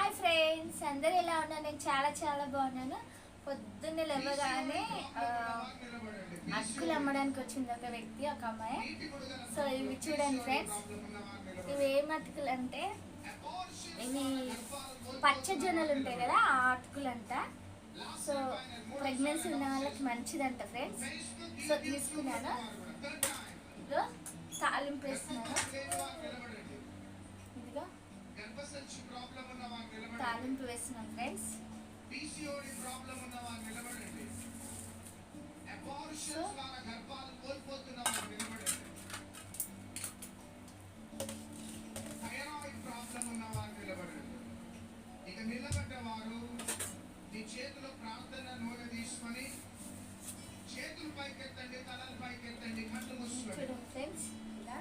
Hi friends, అందరు ఎలా ఉన్నారు? నేను చాలా చాలా బాగున్నాను. పొద్దున్నే లేవగానే అటుకులు అమ్మడానికి వచ్చింది ఒక వ్యక్తి, ఒక అమ్మాయి. సో ఇవి చూడండి ఫ్రెండ్స్, ఇవి ఏం అటుకులు అంటే ఇవి పచ్చ జొన్నలు ఉంటాయి కదా, ఆ అటుకులు అంట. సో ప్రెగ్నెన్సీ ఉన్న వాళ్ళకి మంచిదంట ఫ్రెండ్స్. సో తీసుకున్నాను, ఇదిగో తాలింపు వేస్తున్నాను. ఇదిగో తాలింపు వేస్తున్నాం ఫ్రెండ్స్. సో ఇక నిలబడ్డవారు మీ చేతిలో ప్రార్థన నూనె తీసుకొని చేతులు పైకెత్తండి, తలలు పైకెత్తండి, కళ్ళు మూసుకోండి. ఫ్రెండ్స్ ఇలా